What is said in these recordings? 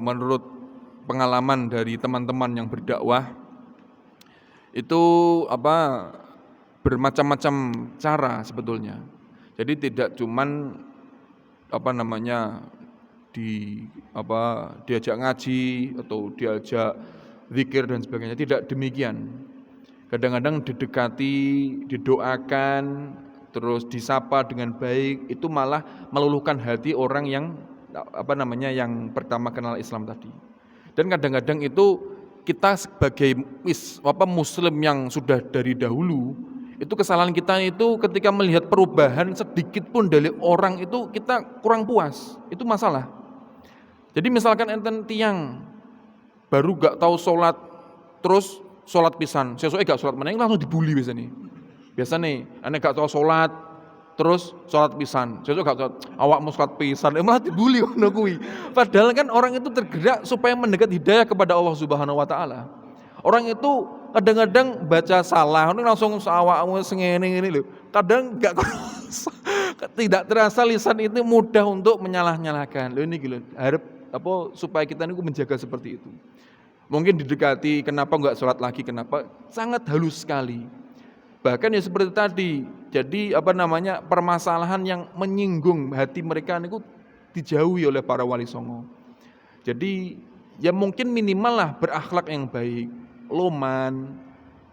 menurut pengalaman dari teman-teman yang berdakwah itu bermacam-macam cara sebetulnya. Jadi tidak cuman diajak ngaji atau diajak zikir dan sebagainya, tidak demikian. Kadang-kadang didekati, didoakan, terus disapa dengan baik, itu malah meluluhkan hati orang yang yang pertama kenal Islam tadi. Dan kadang-kadang itu kita sebagai muslim yang sudah dari dahulu, itu kesalahan kita itu ketika melihat perubahan sedikit pun dari orang itu kita kurang puas, itu masalah. Jadi misalkan enten tiang baru gak tahu sholat, terus sholat pisan, sesuai gak sholat meneng langsung dibully biasanya. Biasanya aneh gak tahu sholat, terus sholat pisan, sesuai gak tahu awakmu sholat pisan, malah dibully ngono kuwi. Padahal kan orang itu tergerak supaya mendekat hidayah kepada Allah Subhanahu Wa Taala. Orang itu kadang-kadang baca salah, langsung awakmu sengene ini loh. Kadang tidak terasa lisan itu mudah untuk menyalah-nyalahkan. Loh ini gitu, harap supaya kita ini menjaga seperti itu. Mungkin didekati, kenapa enggak sholat lagi, kenapa? Sangat halus sekali. Bahkan ya seperti tadi, jadi permasalahan yang menyinggung hati mereka itu dijauhi oleh para wali songo. Jadi ya mungkin minimal lah berakhlak yang baik, loman,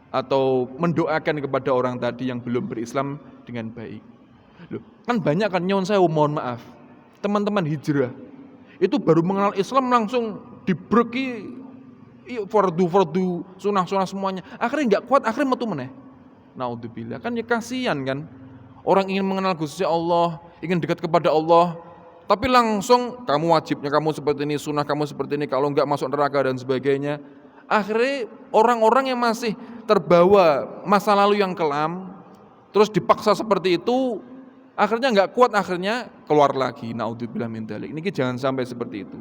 atau mendoakan kepada orang tadi yang belum berislam dengan baik. Loh, kan banyak kan nyon saya mohon maaf, teman-teman hijrah itu baru mengenal Islam langsung dibreki fardu sunah semuanya, akhirnya nggak kuat, akhirnya metu meneh. Naudzubillah, kan ya kasihan kan, orang ingin mengenal Gusti Allah, ingin dekat kepada Allah, tapi langsung kamu wajibnya kamu seperti ini, sunnah kamu seperti ini, kalau nggak masuk neraka dan sebagainya. Akhirnya orang-orang yang masih terbawa masa lalu yang kelam, terus dipaksa seperti itu, akhirnya nggak kuat, akhirnya keluar lagi. Naudzubillah min dzalik. Ini jangan sampai seperti itu.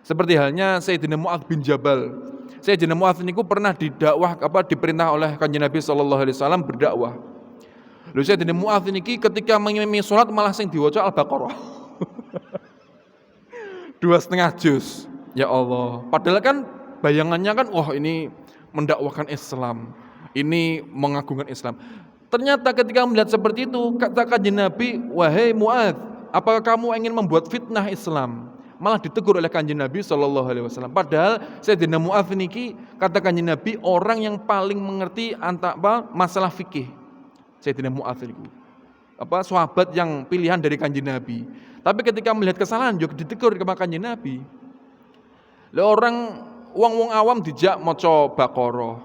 Seperti halnya Sayyidina Mu'adz bin Jabal. Sayyidina Mu'adz niku pernah diperintah oleh Kanjeng Nabi sallallahu alaihi wasallam berdakwah. Lho Sayyidina Mu'adz niki ketika mengimami salat malah sing diwaca Al-Baqarah. 2,5 juz. Ya Allah. Padahal kan bayangannya kan wah ini mendakwakan Islam. Ini mengagungkan Islam. Ternyata ketika melihat seperti itu, kata Kanjeng Nabi, "Wahai Mu'adz, apakah kamu ingin membuat fitnah Islam?" Malah ditegur oleh Kanjeng Nabi sallallahu alaihi wasallam. Padahal Sayyidina Mu'adz niki kata Kanjeng Nabi orang yang paling mengerti masalah fikih. Sayyidina Mu'adz niku sahabat yang pilihan dari Kanjeng Nabi. Tapi ketika melihat kesalahan juga ditegur kepada Kanjeng Nabi. Lah orang wong awam dijak maca Baqarah.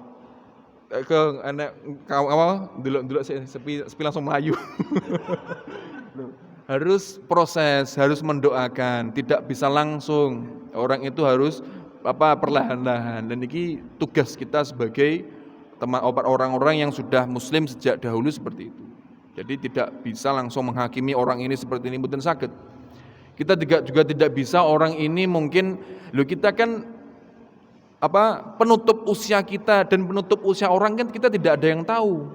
Delok sepi langsung melayu. Harus proses, harus mendoakan, tidak bisa langsung. Orang itu harus perlahan-lahan. Dan ini tugas kita sebagai orang-orang yang sudah muslim sejak dahulu seperti itu. Jadi tidak bisa langsung menghakimi orang ini seperti ini mboten saged. Kita juga tidak bisa orang ini mungkin kita kan penutup usia kita dan penutup usia orang kan kita tidak ada yang tahu.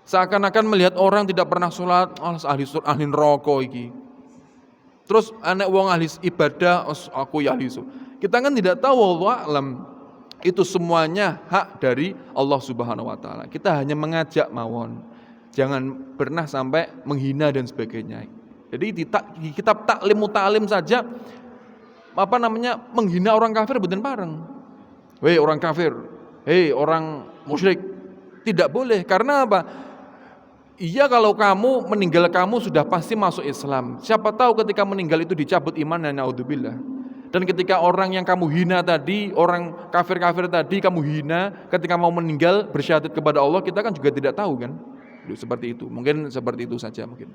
Seakan-akan melihat orang tidak pernah sholat, ahli neraka iki. Terus anak wong ahli ibadah, aku ya ahli. Kita kan tidak tahu, wallahu a'lam. Itu semuanya hak dari Allah Subhanahu wa taala. Kita hanya mengajak mawon. Jangan pernah sampai menghina dan sebagainya. Jadi di kitab taklim muta'alim saja menghina orang kafir mboten pareng. Hei orang kafir, hei orang musyrik. Tidak boleh, karena apa? Iya kalau kamu meninggal kamu sudah pasti masuk Islam. Siapa tahu ketika meninggal itu dicabut imannya, naudzubillah. Dan ketika orang yang kamu hina tadi, orang kafir-kafir tadi kamu hina, ketika mau meninggal bersyahadat kepada Allah, kita kan juga tidak tahu kan. Seperti itu, mungkin seperti itu saja mungkin.